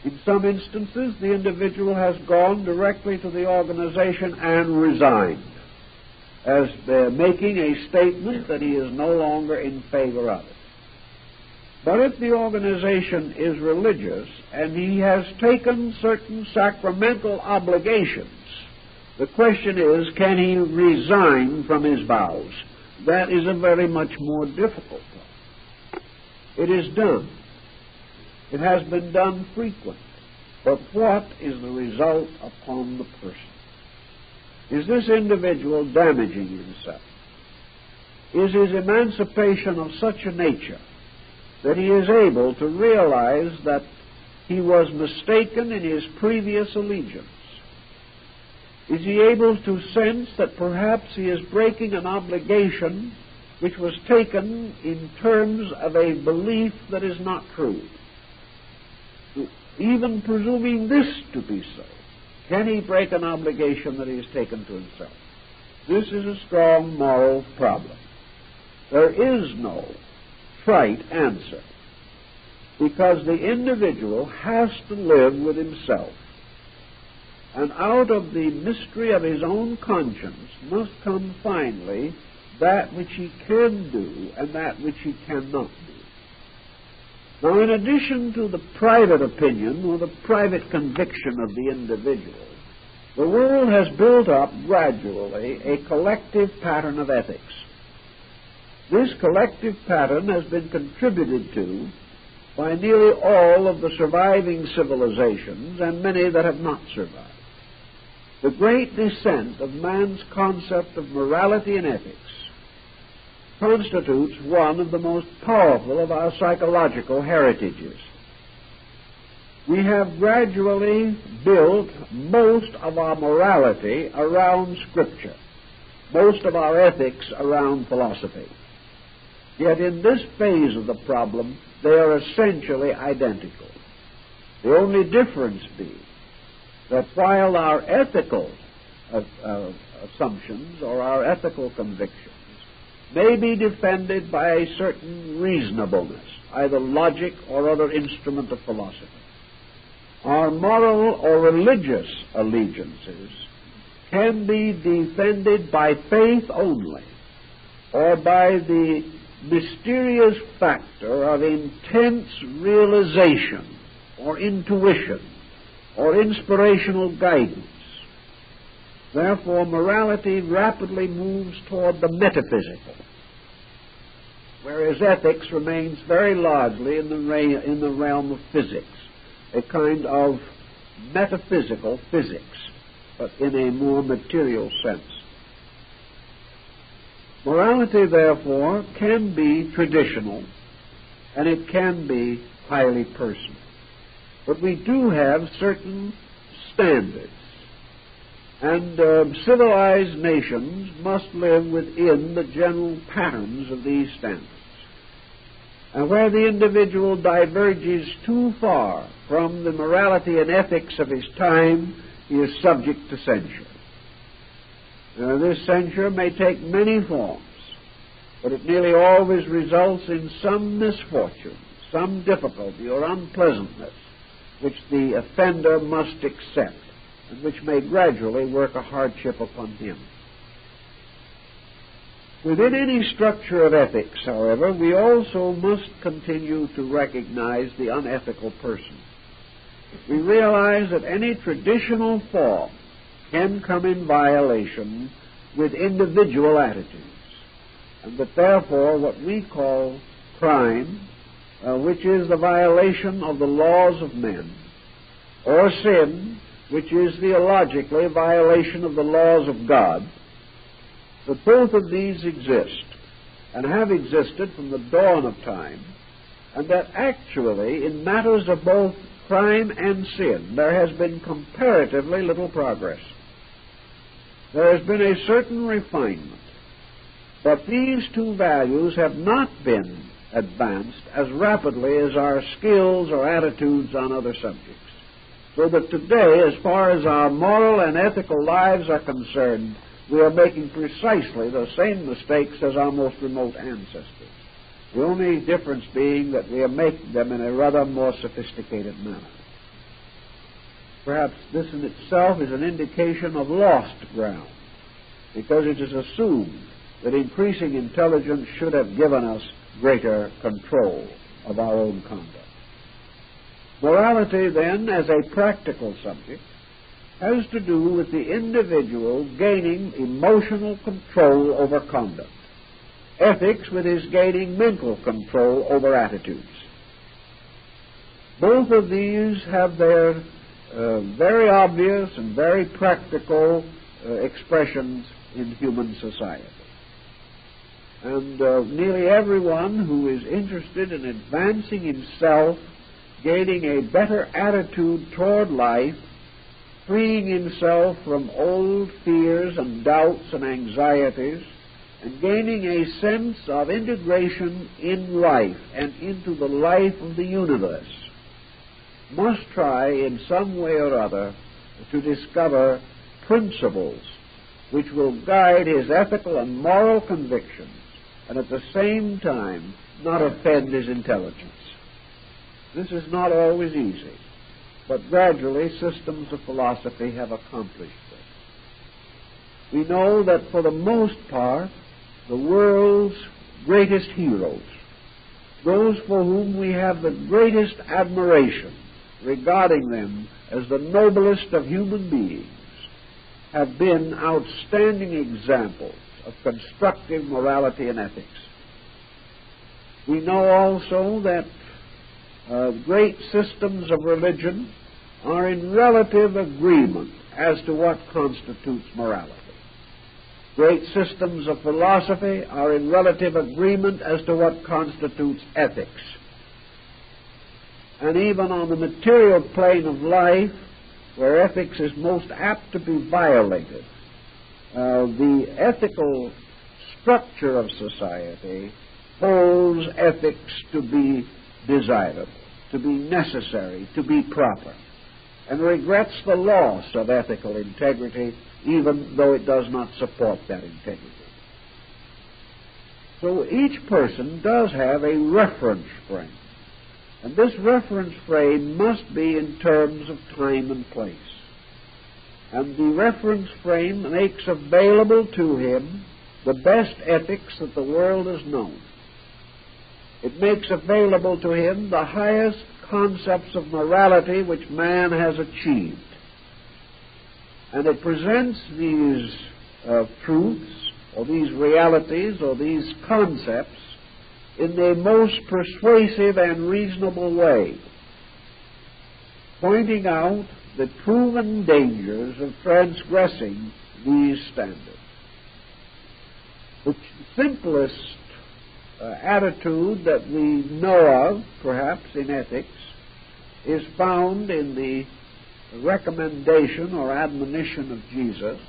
In some instances, the individual has gone directly to the organization and resigned, as making a statement that he is no longer in favor of it. But if the organization is religious and he has taken certain sacramental obligations, the question is, can he resign from his vows? That is a very much more difficult one. It is done. It has been done frequently. But what is the result upon the person? Is this individual damaging himself? Is his emancipation of such a nature that he is able to realize that he was mistaken in his previous allegiance? Is he able to sense that perhaps he is breaking an obligation which was taken in terms of a belief that is not true? Even presuming this to be so, can he break an obligation that he has taken to himself? This is a strong moral problem. There is no trite answer, because the individual has to live with himself, and out of the mystery of his own conscience must come finally that which he can do and that which he cannot do. Now, in addition to the private opinion or the private conviction of the individual, the world has built up gradually a collective pattern of ethics. This collective pattern has been contributed to by nearly all of the surviving civilizations and many that have not survived. The great descent of man's concept of morality and ethics constitutes one of the most powerful of our psychological heritages. We have gradually built most of our morality around Scripture, most of our ethics around philosophy. Yet in this phase of the problem, they are essentially identical. The only difference being that while our ethical assumptions or our ethical convictions may be defended by a certain reasonableness, either logic or other instrument of philosophy, our moral or religious allegiances can be defended by faith only, or by the mysterious factor of intense realization or intuition or inspirational guidance. Therefore, morality rapidly moves toward the metaphysical, whereas ethics remains very largely in the realm of physics, a kind of metaphysical physics, but in a more material sense. Morality, therefore, can be traditional, and it can be highly personal. But we do have certain standards, and civilized nations must live within the general patterns of these standards. And where the individual diverges too far from the morality and ethics of his time, he is subject to censure. This censure may take many forms, but it nearly always results in some misfortune, some difficulty or unpleasantness, which the offender must accept, and which may gradually work a hardship upon him. Within any structure of ethics, however, we also must continue to recognize the unethical person. We realize that any traditional form can come in violation with individual attitudes, and that therefore what we call crime, which is the violation of the laws of men, or sin, which is theologically a violation of the laws of God, that both of these exist and have existed from the dawn of time, and that actually in matters of both crime and sin there has been comparatively little progress. There has been a certain refinement, but these two values have not been advanced as rapidly as our skills or attitudes on other subjects. So that today, as far as our moral and ethical lives are concerned, we are making precisely the same mistakes as our most remote ancestors. The only difference being that we are making them in a rather more sophisticated manner. Perhaps this in itself is an indication of lost ground, because it is assumed that increasing intelligence should have given us greater control of our own conduct. Morality, then, as a practical subject, has to do with the individual gaining emotional control over conduct. Ethics with his gaining mental control over attitudes. Both of these have their very obvious and very practical expressions in human society. And nearly everyone who is interested in advancing himself, gaining a better attitude toward life, freeing himself from old fears and doubts and anxieties, and gaining a sense of integration in life and into the life of the universe, must try in some way or other to discover principles which will guide his ethical and moral convictions and at the same time not offend his intelligence. This is not always easy, but gradually systems of philosophy have accomplished this. We know that for the most part, the world's greatest heroes, those for whom we have the greatest admiration, regarding them as the noblest of human beings, have been outstanding examples of constructive morality and ethics. We know also that great systems of religion are in relative agreement as to what constitutes morality. Great systems of philosophy are in relative agreement as to what constitutes ethics. And even on the material plane of life, where ethics is most apt to be violated, the ethical structure of society holds ethics to be desirable, to be necessary, to be proper, and regrets the loss of ethical integrity, even though it does not support that integrity. So each person does have a reference frame, and this reference frame must be in terms of time and place. And the reference frame makes available to him the best ethics that the world has known. It makes available to him the highest concepts of morality which man has achieved. And it presents these truths, or these realities, or these concepts in the most persuasive and reasonable way, pointing out the proven dangers of transgressing these standards. The simplest attitude that we know of, perhaps, in ethics, is found in the recommendation or admonition of Jesus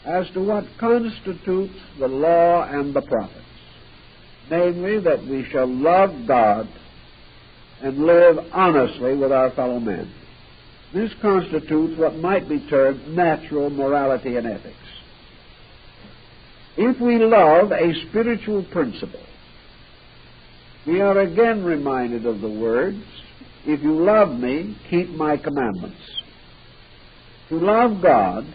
as to what constitutes the law and the prophets, namely that we shall love God and live honestly with our fellow men. This constitutes what might be termed natural morality and ethics. If we love a spiritual principle, we are again reminded of the words, "If you love me, keep my commandments." To love God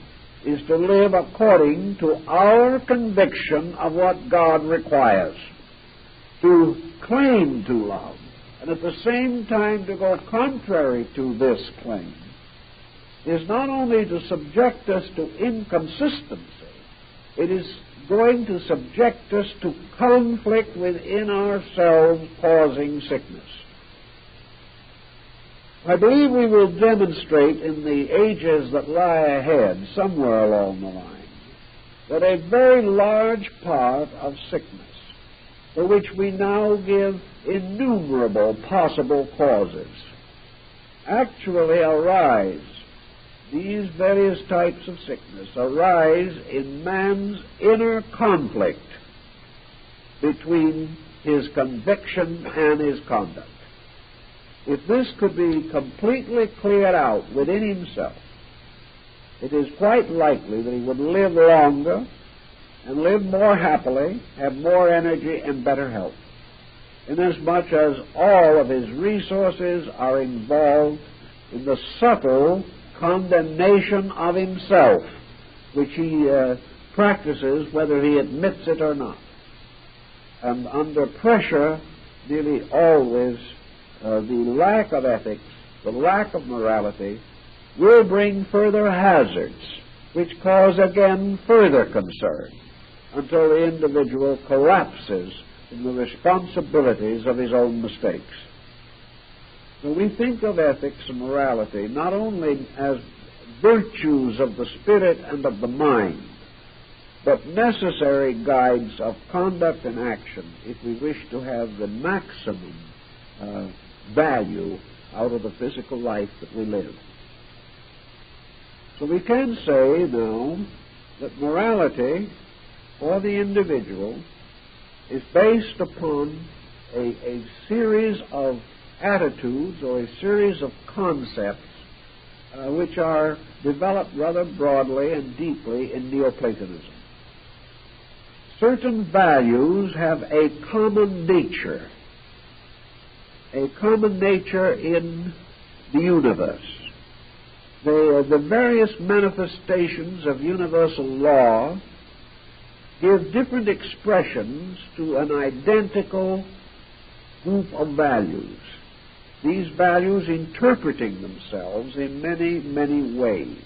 is to live according to our conviction of what God requires. To claim to love, and at the same time to go contrary to this claim, is not only to subject us to inconsistency, it is going to subject us to conflict within ourselves, causing sickness. I believe we will demonstrate in the ages that lie ahead, somewhere along the line, that a very large part of sickness, for which we now give innumerable possible causes, actually arise. These various types of sickness arise in man's inner conflict between his conviction and his conduct. If this could be completely cleared out within himself, it is quite likely that he would live longer and live more happily, have more energy and better health, inasmuch as all of his resources are involved in the subtle condemnation of himself, which he practices whether he admits it or not. And under pressure, nearly always, the lack of ethics, the lack of morality, will bring further hazards, which cause again further concern, until the individual collapses in the responsibilities of his own mistakes. So we think of ethics and morality not only as virtues of the spirit and of the mind, but necessary guides of conduct and action if we wish to have the maximum value out of the physical life that we live. So we can say now that morality for the individual is based upon a series of attitudes or a series of concepts which are developed rather broadly and deeply in Neoplatonism. Certain values have a common nature in the universe. The various manifestations of universal law give different expressions to an identical group of values, these values interpreting themselves in many, many ways.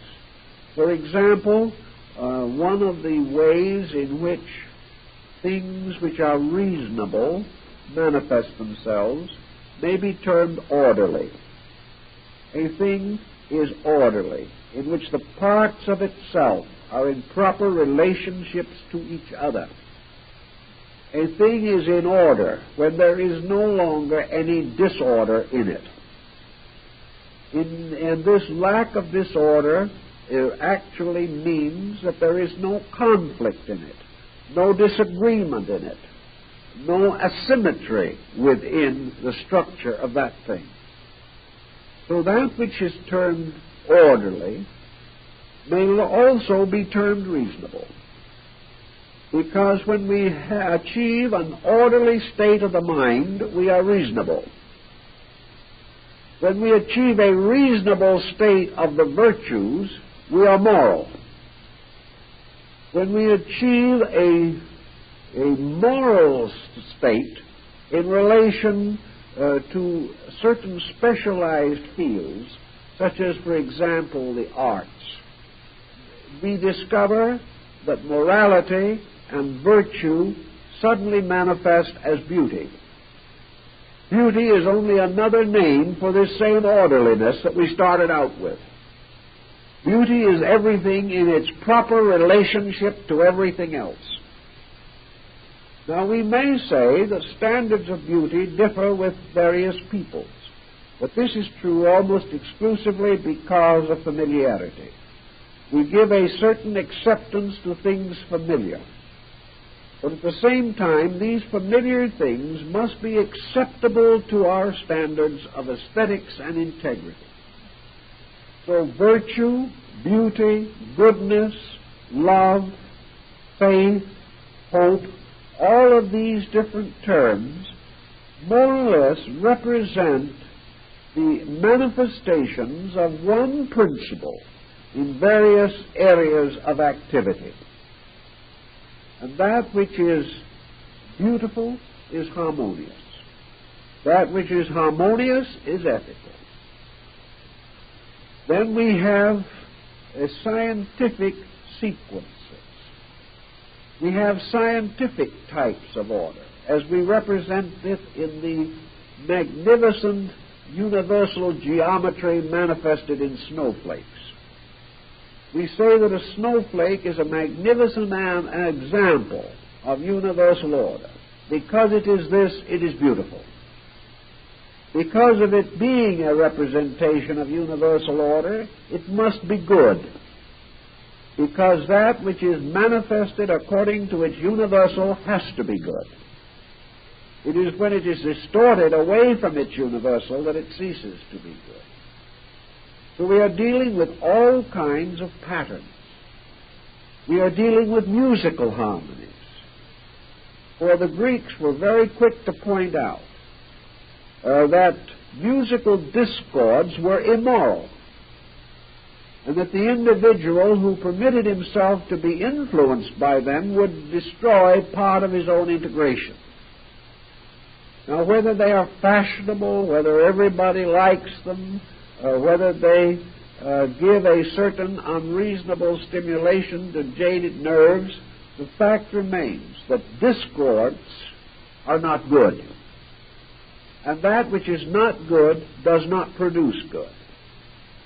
For example, one of the ways in which things which are reasonable manifest themselves may be termed orderly. A thing is orderly, in which the parts of itself are in proper relationships to each other. A thing is in order when there is no longer any disorder in it. And this lack of disorder actually means that there is no conflict in it, no disagreement in it, no asymmetry within the structure of that thing. So that which is termed orderly may also be termed reasonable. Because when we achieve an orderly state of the mind, we are reasonable. When we achieve a reasonable state of the virtues, we are moral. When we achieve a moral state in relation to certain specialized fields, such as, for example, the arts, we discover that morality and virtue suddenly manifest as beauty. Beauty is only another name for this same orderliness that we started out with. Beauty is everything in its proper relationship to everything else. Now, we may say that standards of beauty differ with various peoples, but this is true almost exclusively because of familiarity. We give a certain acceptance to things familiar. But at the same time, these familiar things must be acceptable to our standards of aesthetics and integrity. So virtue, beauty, goodness, love, faith, hope, all of these different terms more or less represent the manifestations of one principle in various areas of activity. And that which is beautiful is harmonious. That which is harmonious is ethical. Then we have scientific sequences. We have scientific types of order, as we represent it in the magnificent universal geometry manifested in snowflakes. We say that a snowflake is a magnificent example of universal order. Because it is this, it is beautiful. Because of it being a representation of universal order, it must be good. Because that which is manifested according to its universal has to be good. It is when it is distorted away from its universal that it ceases to be good. So we are dealing with all kinds of patterns. We are dealing with musical harmonies. For the Greeks were very quick to point out that musical discords were immoral, and that the individual who permitted himself to be influenced by them would destroy part of his own integration. Now, whether they are fashionable, whether everybody likes them, or whether they give a certain unreasonable stimulation to jaded nerves, the fact remains that discords are not good. And that which is not good does not produce good.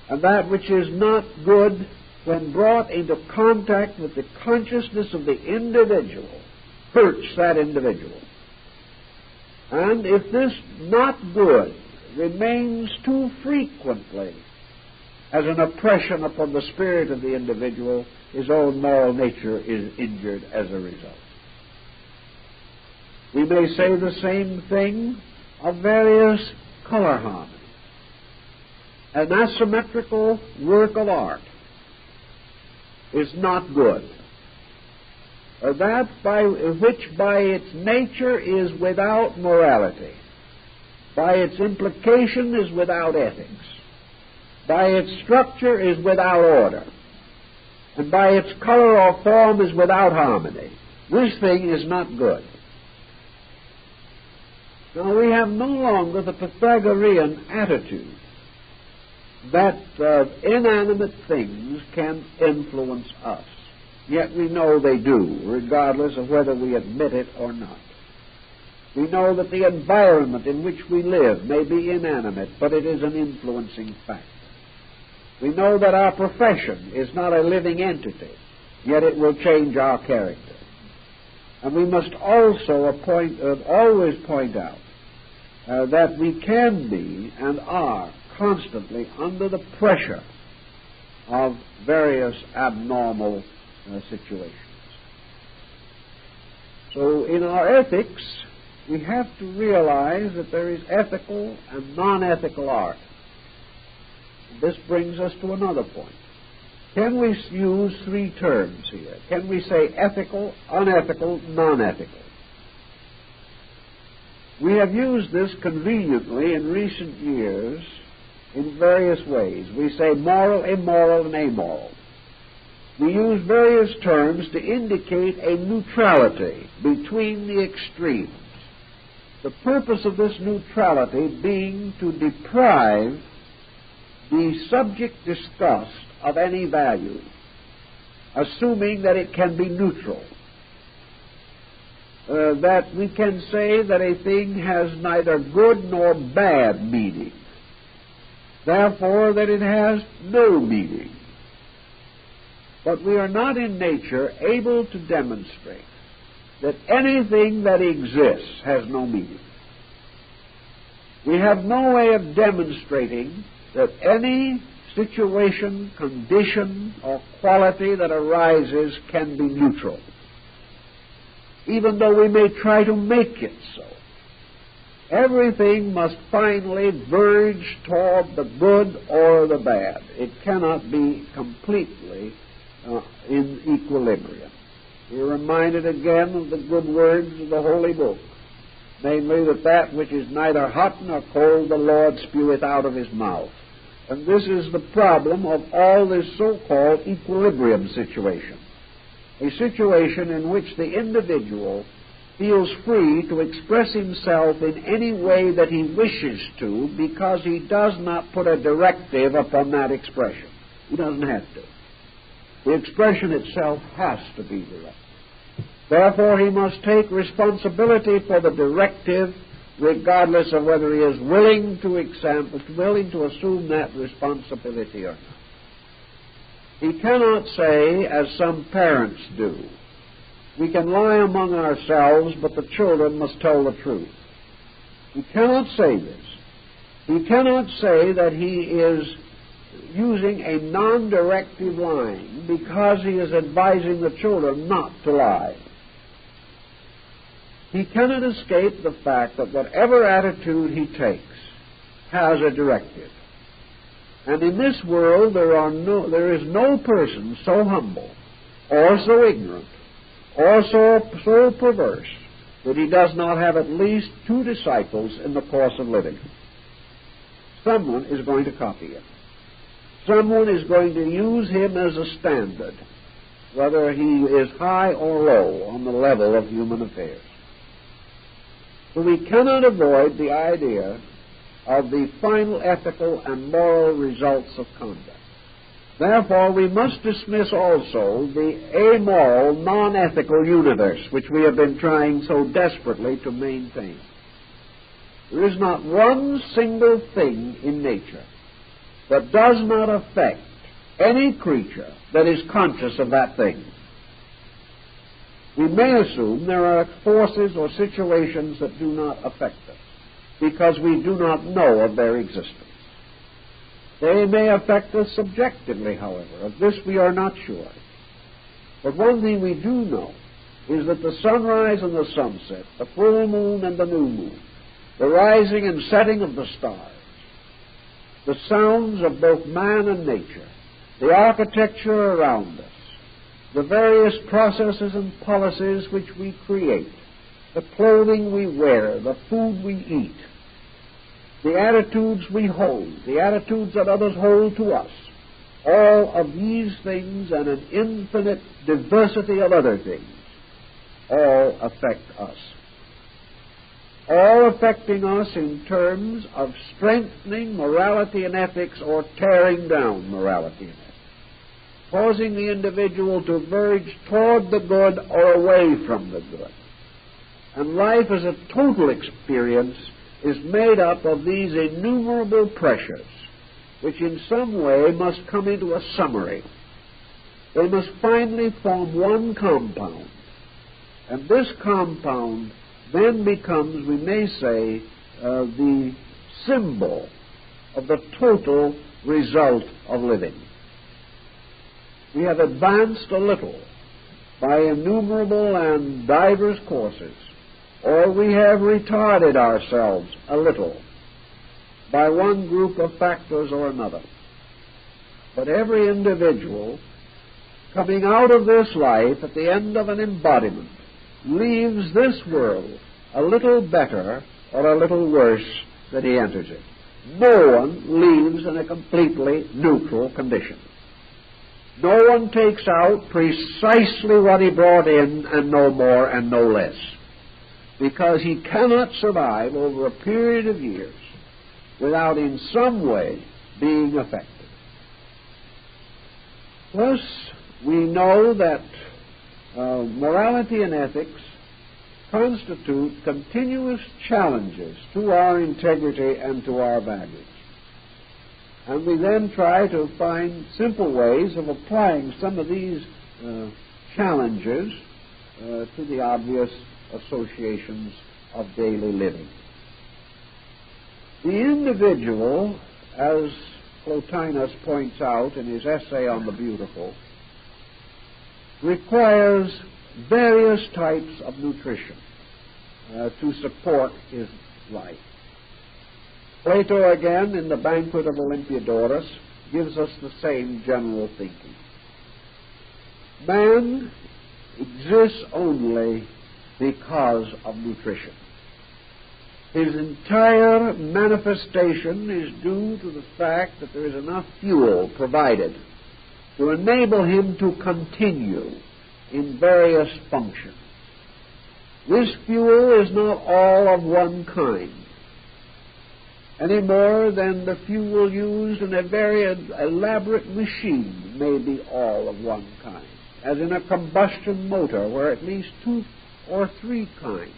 And that which is not good, when brought into contact with the consciousness of the individual, hurts that individual. And if this not good remains too frequently as an oppression upon the spirit of the individual, his own moral nature is injured as a result. We may say the same thing of various color harmony. An asymmetrical work of art is not good. That which by its nature is without morality, by its implication is without ethics, by its structure is without order, and by its color or form is without harmony. This thing is not good. Now, we have no longer the Pythagorean attitude that inanimate things can influence us. Yet we know they do, regardless of whether we admit it or not. We know that the environment in which we live may be inanimate, but it is an influencing factor. We know that our profession is not a living entity, yet it will change our character. And we must also always point out that we can be and are constantly under the pressure of various abnormal situations. So in our ethics, we have to realize that there is ethical and non-ethical art. This brings us to another point. Can we use three terms here? Can we say ethical, unethical, non-ethical? We have used this conveniently in recent years in various ways. We say moral, immoral, and amoral. We use various terms to indicate a neutrality between the extremes. The purpose of this neutrality being to deprive the subject discussed of any value, assuming that it can be neutral. That we can say that a thing has neither good nor bad meaning. Therefore, that it has no meaning. But we are not in nature able to demonstrate that anything that exists has no meaning. We have no way of demonstrating that any situation, condition, or quality that arises can be neutral, even though we may try to make it so. Everything must finally verge toward the good or the bad. It cannot be completely in equilibrium. We're reminded again of the good words of the Holy Book, namely that which is neither hot nor cold the Lord speweth out of his mouth. And this is the problem of all this so-called equilibrium situation, a situation in which the individual feels free to express himself in any way that he wishes to because he does not put a directive upon that expression. He doesn't have to. The expression itself has to be direct. Therefore, he must take responsibility for the directive regardless of whether he is willing to assume that responsibility or not. He cannot say, as some parents do, we can lie among ourselves, but the children must tell the truth. He cannot say this. He cannot say that he is using a non-directive line because he is advising the children not to lie. He cannot escape the fact that whatever attitude he takes has a directive. And in this world there is no person so humble or so ignorant or so perverse that he does not have at least two disciples in the course of living. someone is going to copy him. Someone is going to use him as a standard, whether he is high or low on the level of human affairs. So we cannot avoid the idea of the final ethical and moral results of conduct. Therefore, we must dismiss also the amoral, non-ethical universe which we have been trying so desperately to maintain. There is not one single thing in nature that does not affect any creature that is conscious of that thing. We may assume there are forces or situations that do not affect us because we do not know of their existence. They may affect us subjectively, however. Of this we are not sure. But one thing we do know is that the sunrise and the sunset, the full moon and the new moon, the rising and setting of the stars, the sounds of both man and nature, the architecture around us, the various processes and policies which we create, the clothing we wear, the food we eat, the attitudes we hold, the attitudes that others hold to us, all of these things and an infinite diversity of other things, all affect us. All affecting us in terms of strengthening morality and ethics or tearing down morality and ethics, causing the individual to verge toward the good or away from the good. And life as a total experience is made up of these innumerable pressures, which in some way must come into a summary. They must finally form one compound. And this compound then becomes, we may say, the symbol of the total result of living. We have advanced a little by innumerable and divers courses, or we have retarded ourselves a little by one group of factors or another. But every individual coming out of this life at the end of an embodiment leaves this world a little better or a little worse than he enters it. No one leaves in a completely neutral condition. No one takes out precisely what he brought in and no more and no less, because he cannot survive over a period of years without in some way being affected. Thus, we know that morality and ethics constitute continuous challenges to our integrity and to our values. And we then try to find simple ways of applying some of these challenges to the obvious associations of daily living. The individual, as Plotinus points out in his essay on the beautiful, requires various types of nutrition to support his life. Plato, again, in the Banquet of Olympiodorus, gives us the same general thinking. Man exists only because of nutrition. His entire manifestation is due to the fact that there is enough fuel provided to enable him to continue in various functions. This fuel is not all of one kind, any more than the fuel used in a very elaborate machine may be all of one kind, as in a combustion motor where at least 2 or 3 kinds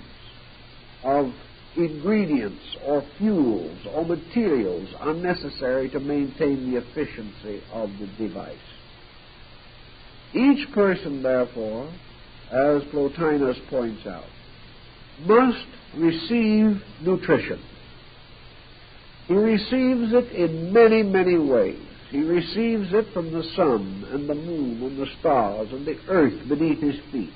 of ingredients or fuels or materials are necessary to maintain the efficiency of the device. Each person, therefore, as Plotinus points out, must receive nutrition. He receives it in many, many ways. He receives it from the sun and the moon and the stars and the earth beneath his feet.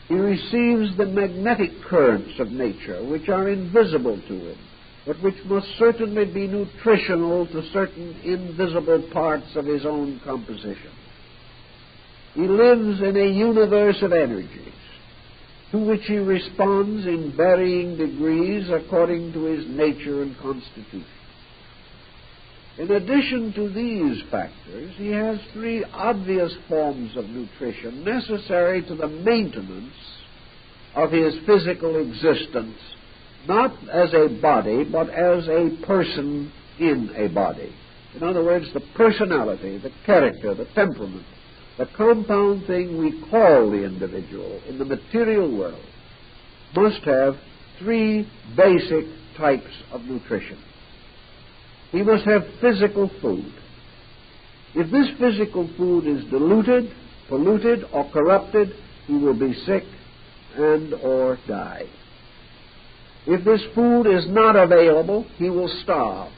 He receives the magnetic currents of nature, which are invisible to him, but which must certainly be nutritional to certain invisible parts of his own composition. He lives in a universe of energies, to which he responds in varying degrees according to his nature and constitution. In addition to these factors, he has three obvious forms of nutrition necessary to the maintenance of his physical existence, not as a body, but as a person in a body. In other words, the personality, the character, the temperament, the compound thing we call the individual in the material world must have three basic types of nutrition. He must have physical food. If this physical food is diluted, polluted, or corrupted, he will be sick and or die. If this food is not available, he will starve.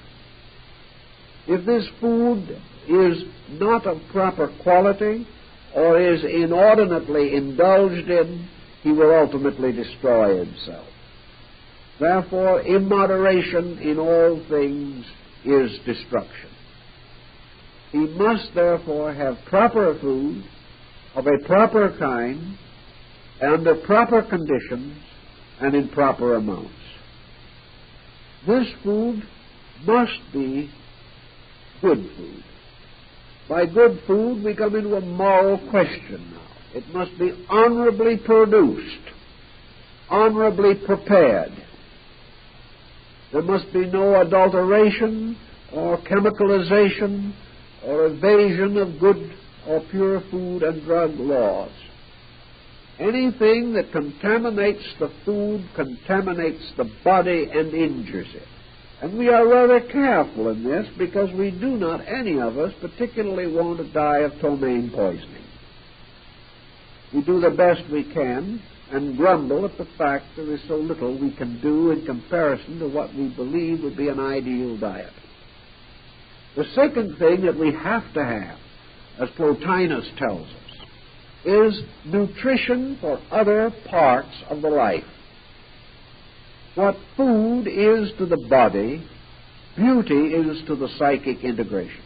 If this food is not of proper quality or is inordinately indulged in, he will ultimately destroy himself. Therefore, immoderation in all things is destruction. He must therefore have proper food of a proper kind, under proper conditions, and in proper amounts. This food must be good food. By good food, we come into a moral question now. It must be honorably produced, honorably prepared. There must be no adulteration or chemicalization or evasion of good or pure food and drug laws. Anything that contaminates the food contaminates the body and injures it. And we are rather careful in this because we do not, any of us, particularly want to die of ptomaine poisoning. We do the best we can and grumble at the fact there is so little we can do in comparison to what we believe would be an ideal diet. The second thing that we have to have, as Plotinus tells us, is nutrition for other parts of the life. What food is to the body, beauty is to the psychic integration.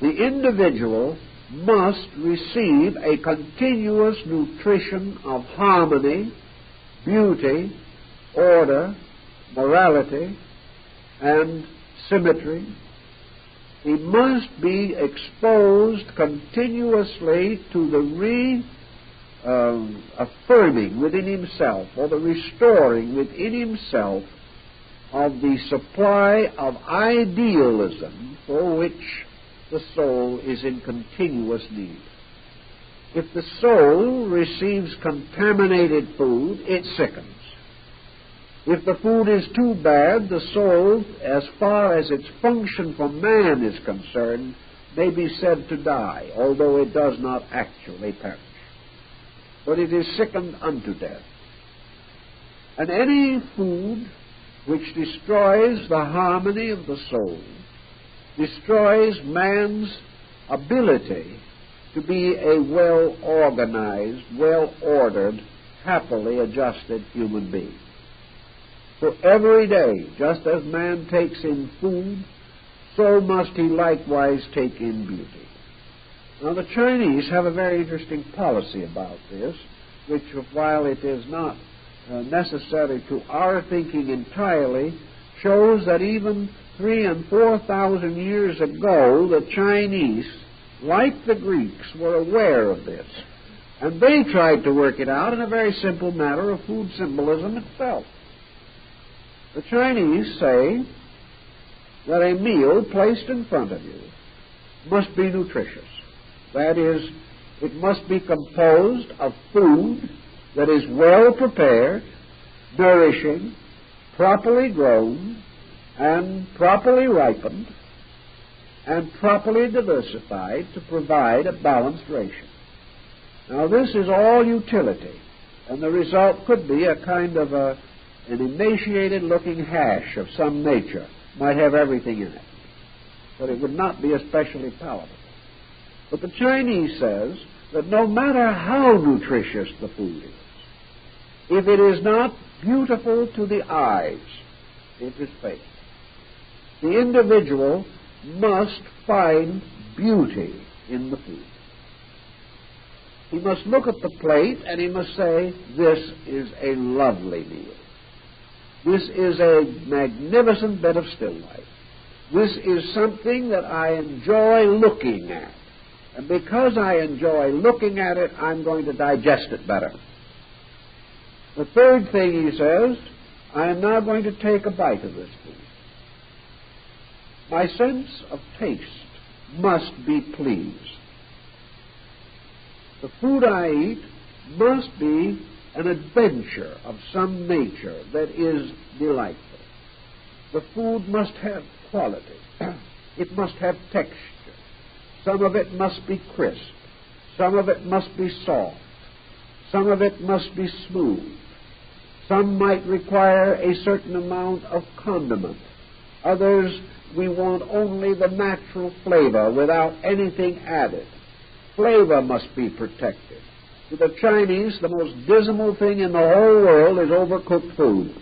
The individual must receive a continuous nutrition of harmony, beauty, order, morality, and symmetry. He must be exposed continuously to the affirming within himself, or the restoring within himself, of the supply of idealism for which the soul is in continuous need. If the soul receives contaminated food, it sickens. If the food is too bad, the soul, as far as its function for man is concerned, may be said to die, although it does not actually perish. But it is sickened unto death. And any food which destroys the harmony of the soul destroys man's ability to be a well-organized, well-ordered, happily adjusted human being. So every day, just as man takes in food, so must he likewise take in beauty. Now, the Chinese have a very interesting policy about this, which, while it is not necessary to our thinking entirely, shows that even 3,000 and 4,000 years ago, the Chinese, like the Greeks, were aware of this. And they tried to work it out in a very simple matter of food symbolism itself. The Chinese say that a meal placed in front of you must be nutritious. That is, it must be composed of food that is well prepared, nourishing, properly grown, and properly ripened, and properly diversified to provide a balanced ration. Now, this is all utility, and the result could be a kind of an emaciated-looking hash of some nature. Might have everything in it, but it would not be especially palatable. But the Chinese says that no matter how nutritious the food is, if it is not beautiful to the eyes, it is fake. The individual must find beauty in the food. He must look at the plate and he must say, this is a lovely meal. This is a magnificent bed of still life. This is something that I enjoy looking at. And because I enjoy looking at it, I'm going to digest it better. The third thing he says, I am now going to take a bite of this food. My sense of taste must be pleased. The food I eat must be an adventure of some nature that is delightful. The food must have quality. It must have texture. Some of it must be crisp. Some of it must be soft. Some of it must be smooth. Some might require a certain amount of condiment. Others, we want only the natural flavor without anything added. Flavor must be protected. To the Chinese, the most dismal thing in the whole world is overcooked food,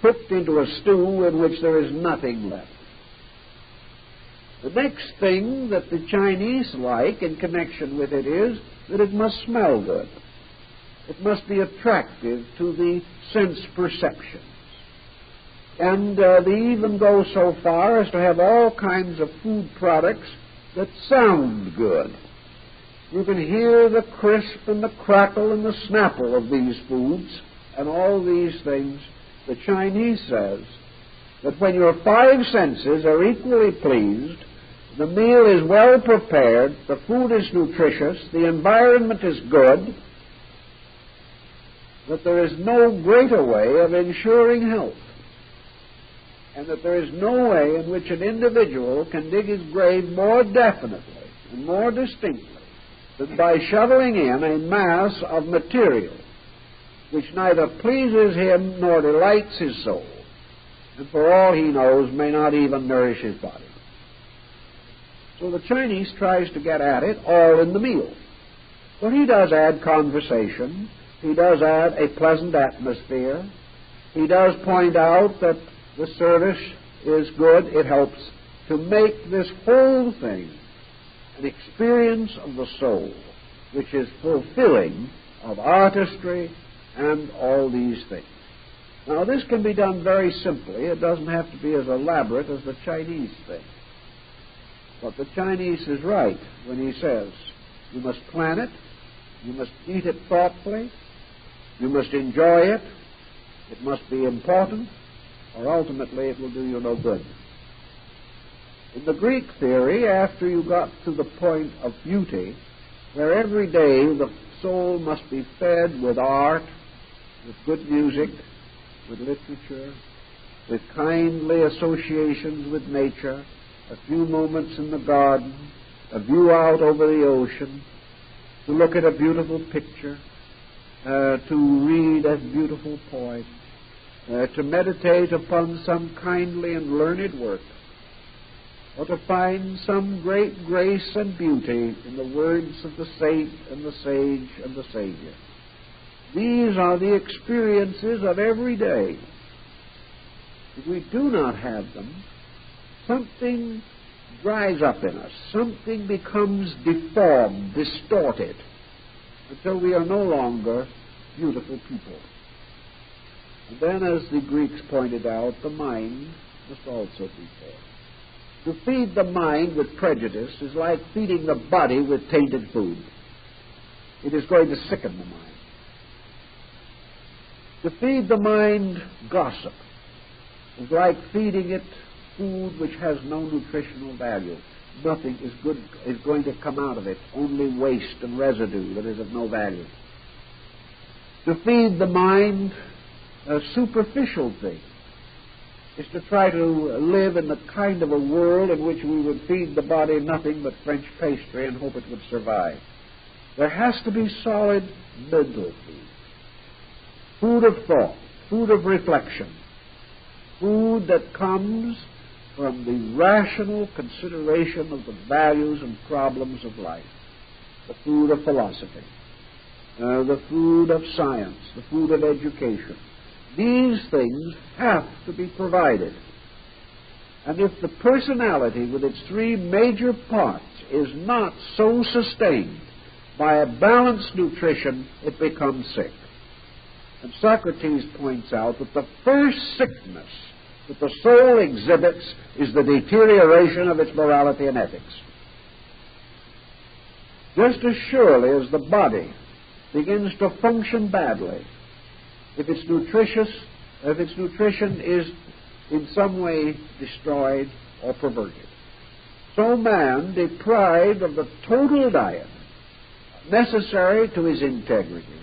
cooked into a stew in which there is nothing left. The next thing that the Chinese like in connection with it is that it must smell good. It must be attractive to the sense perceptions. And they even go so far as to have all kinds of food products that sound good. You can hear the crisp and the crackle and the snapple of these foods and all these things. The Chinese says that when your five senses are equally pleased, the meal is well prepared, the food is nutritious, the environment is good, that there is no greater way of ensuring health, and that there is no way in which an individual can dig his grave more definitely and more distinctly than by shoveling in a mass of material which neither pleases him nor delights his soul, and for all he knows may not even nourish his body. So the Chinese tries to get at it all in the meal. But he does add conversation. He does add a pleasant atmosphere. He does point out that the service is good. It helps to make this whole thing an experience of the soul, which is fulfilling of artistry and all these things. Now, this can be done very simply. It doesn't have to be as elaborate as the Chinese thing. But the Chinese is right when he says, you must plan it, you must eat it thoughtfully, you must enjoy it, it must be important, or ultimately it will do you no good. In the Greek theory, after you got to the point of beauty, where every day the soul must be fed with art, with good music, with literature, with kindly associations with nature, a few moments in the garden, a view out over the ocean, to look at a beautiful picture, to read a beautiful poem, to meditate upon some kindly and learned work, or to find some great grace and beauty in the words of the saint and the sage and the Savior. These are the experiences of every day. If we do not have them, something dries up in us. Something becomes deformed, distorted, until we are no longer beautiful people. And then, as the Greeks pointed out, the mind must also be fed. To feed the mind with prejudice is like feeding the body with tainted food. It is going to sicken the mind. To feed the mind gossip is like feeding it food which has no nutritional value. Nothing is going to come out of it, only waste and residue that is of no value. To feed the mind a superficial thing is to try to live in the kind of a world in which we would feed the body nothing but French pastry and hope it would survive. There has to be solid mental food of thought, food of reflection, food that comes from the rational consideration of the values and problems of life, the food of philosophy, the food of science, the food of education. These things have to be provided. And if the personality with its three major parts is not so sustained by a balanced nutrition, it becomes sick. And Socrates points out that the first sickness that the soul exhibits is the deterioration of its morality and ethics. Just as surely as the body begins to function badly if its nutrition is in some way destroyed or perverted, so man, deprived of the total diet necessary to his integrity,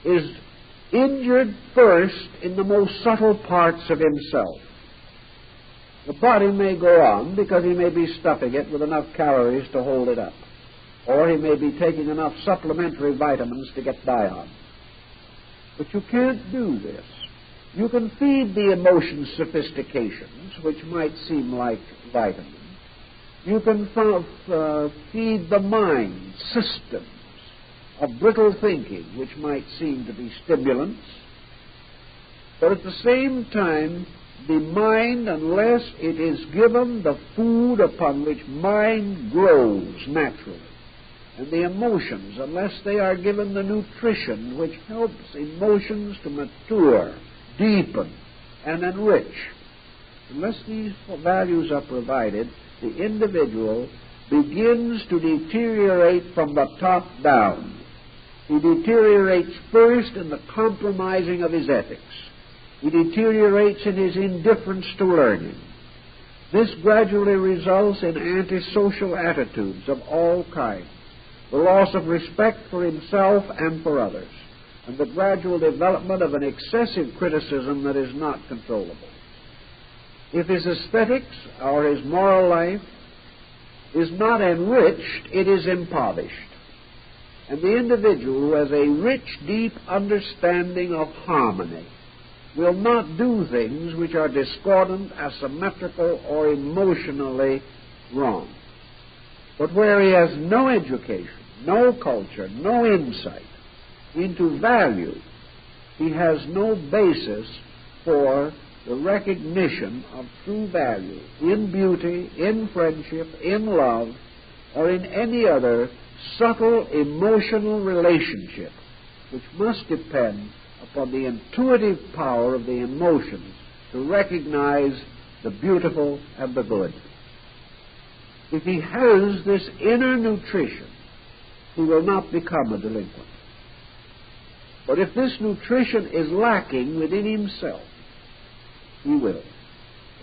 is injured first in the most subtle parts of himself. The body may go on because he may be stuffing it with enough calories to hold it up, or he may be taking enough supplementary vitamins to get by on. But you can't do this. You can feed the emotion sophistications, which might seem like vitamins. You can feed the mind systems of brittle thinking, which might seem to be stimulants. But at the same time, the mind, unless it is given the food upon which mind grows naturally, and the emotions, unless they are given the nutrition which helps emotions to mature, deepen, and enrich, unless these values are provided, the individual begins to deteriorate from the top down. He deteriorates first in the compromising of his ethics. He deteriorates in his indifference to learning. This gradually results in antisocial attitudes of all kinds, the loss of respect for himself and for others, and the gradual development of an excessive criticism that is not controllable. If his aesthetics or his moral life is not enriched, it is impoverished. And the individual who has a rich, deep understanding of harmony will not do things which are discordant, asymmetrical, or emotionally wrong. But where he has no education, no culture, no insight into value, he has no basis for the recognition of true value in beauty, in friendship, in love, or in any other subtle emotional relationship which must depend upon the intuitive power of the emotions to recognize the beautiful and the good. If he has this inner nutrition, he will not become a delinquent. But if this nutrition is lacking within himself, he will.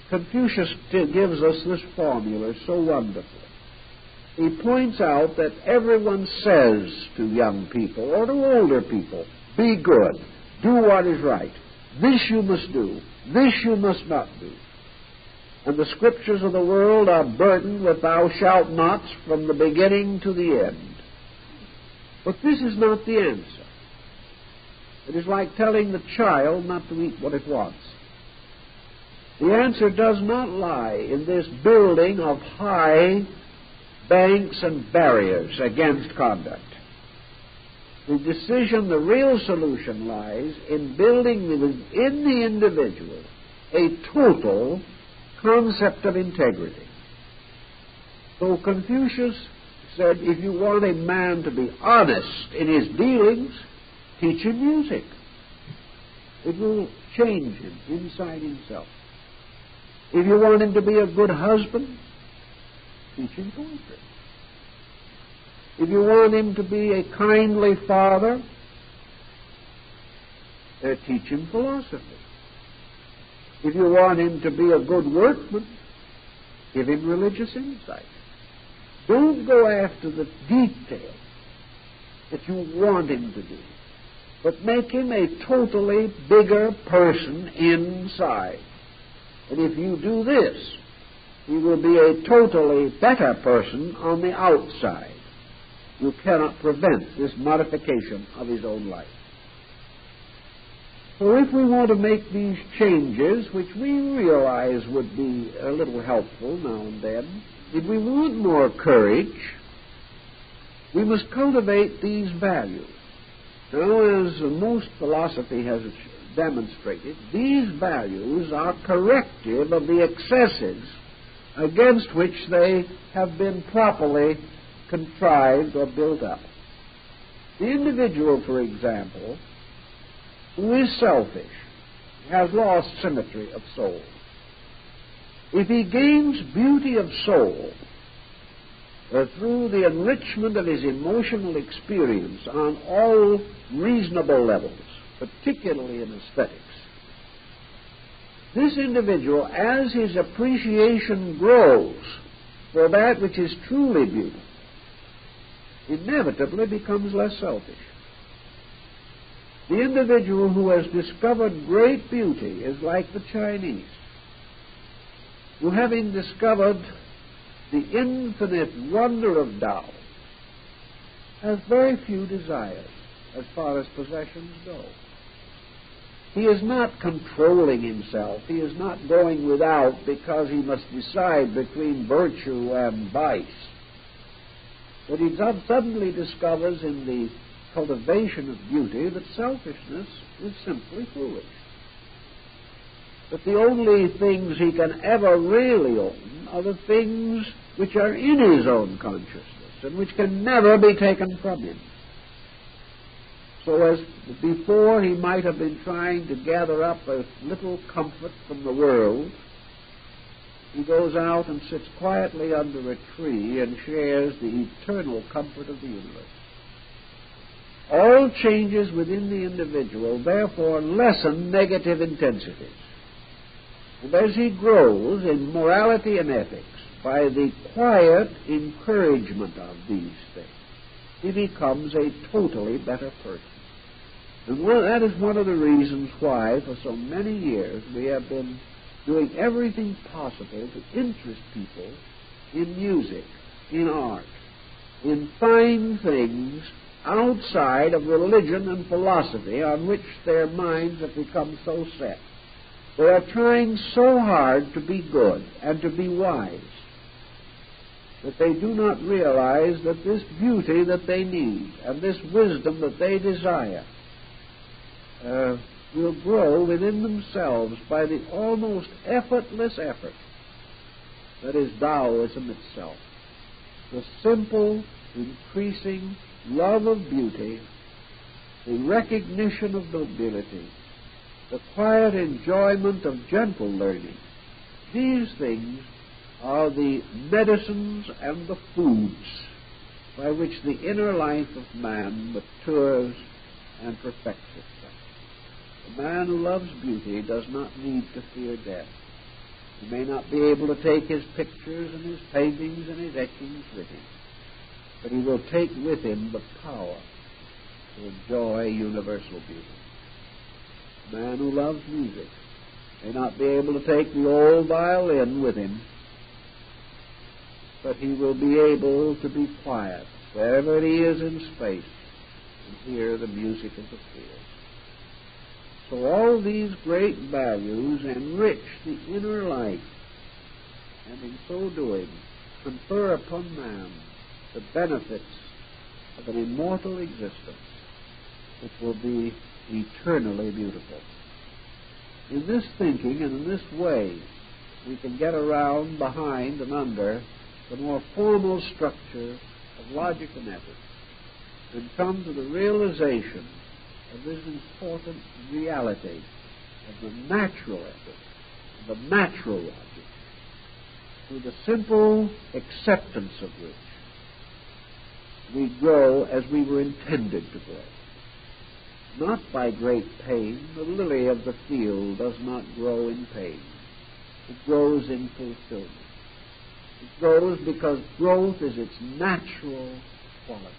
Confucius gives us this formula so wonderfully. He points out that everyone says to young people or to older people, be good, do what is right, this you must do, this you must not do. And the scriptures of the world are burdened with thou shalt nots from the beginning to the end. But this is not the answer. It is like telling the child not to eat what it wants. The answer does not lie in this building of high banks and barriers against conduct. The decision, the real solution lies in building within the individual a total concept of integrity. So Confucius said, if you want a man to be honest in his dealings, teach him music. It will change him inside himself. If you want him to be a good husband, teach him poetry. If you want him to be a kindly father, teach him philosophy. If you want him to be a good workman, give him religious insight. Don't go after the detail that you want him to do, but make him a totally bigger person inside. And if you do this, he will be a totally better person on the outside. You cannot prevent this modification of his own life. So if we want to make these changes, which we realize would be a little helpful now and then, if we want more courage, we must cultivate these values. Now, as most philosophy has demonstrated, these values are corrective of the excesses against which they have been properly contrived or built up. The individual, for example, who is selfish, has lost symmetry of soul, If he gains beauty of soul through the enrichment of his emotional experience on all reasonable levels, particularly in aesthetics, this individual, as his appreciation grows for that which is truly beautiful, inevitably becomes less selfish. The individual who has discovered great beauty is like the Chinese, who, having discovered the infinite wonder of Tao, has very few desires as far as possessions go. He is not controlling himself. He is not going without because he must decide between virtue and vice. But he suddenly discovers in the cultivation of beauty that selfishness is simply foolish. That the only things he can ever really own are the things which are in his own consciousness and which can never be taken from him. So as before he might have been trying to gather up a little comfort from the world, he goes out and sits quietly under a tree and shares the eternal comfort of the universe. All changes within the individual therefore lessen negative intensities. And as he grows in morality and ethics by the quiet encouragement of these things, he becomes a totally better person. And that is one of the reasons why, for so many years, we have been doing everything possible to interest people in music, in art, in fine things outside of religion and philosophy on which their minds have become so set. They are trying so hard to be good and to be wise that they do not realize that this beauty that they need and this wisdom that they desire will grow within themselves by the almost effortless effort that is Taoism itself. The simple, increasing love of beauty, the recognition of nobility, the quiet enjoyment of gentle learning. These things are the medicines and the foods by which the inner life of man matures and perfects itself. The man who loves beauty does not need to fear death. He may not be able to take his pictures and his paintings and his etchings with him, but he will take with him the power to enjoy universal beauty. The man who loves music may not be able to take the old violin with him, but he will be able to be quiet wherever he is in space and hear the music of the fields. So all these great values enrich the inner life, and in so doing confer upon man the benefits of an immortal existence which will be eternally beautiful. In this thinking and in this way, we can get around behind and under the more formal structure of logic and ethics and come to the realization of this important reality of the natural ethic, of the natural logic, through the simple acceptance of which we grow as we were intended to grow. Not by great pain. The lily of the field does not grow in pain. It grows in fulfillment. It grows because growth is its natural quality.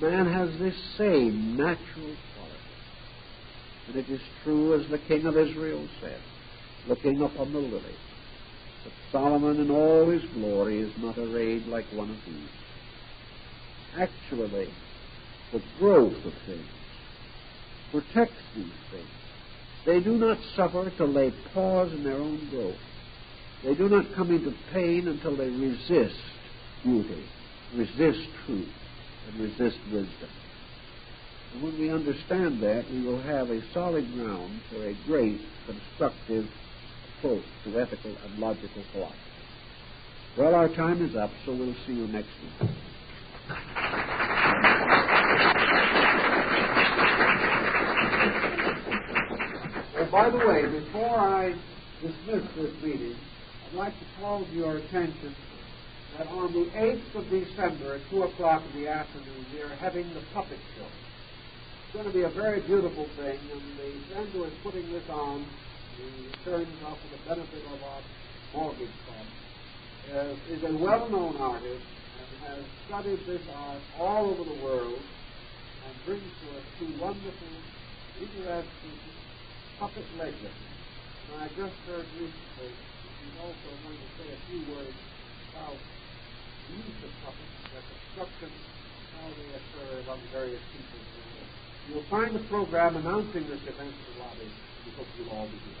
Man has this same natural quality. And it is true, as the king of Israel said, looking upon the lily, that Solomon in all his glory is not arrayed like one of these. Actually, the growth of things protects these things. They do not suffer till they pause in their own growth. They do not come into pain until they resist beauty, resist truth, and resist wisdom. And when we understand that, we will have a solid ground for a great constructive approach to ethical and logical philosophy. Well, our time is up, so we'll see you next week. Oh, by the way, before I dismiss this meeting, I'd like to call to your attention that on the 8th of December at 2 o'clock in the afternoon, we are having the puppet show. It's going to be a very beautiful thing, and the friend who is putting this on, the returns are for the benefit of our mortgage fund, is a well-known artist and has studied this art all over the world and brings to us two wonderful, interesting puppet legends. And I just heard recently that he's also going to say a few words about the use of puppets, their construction, how they occur among various people in the world. You'll find the program announcing this event in the lobby, and we hope you'll all be here.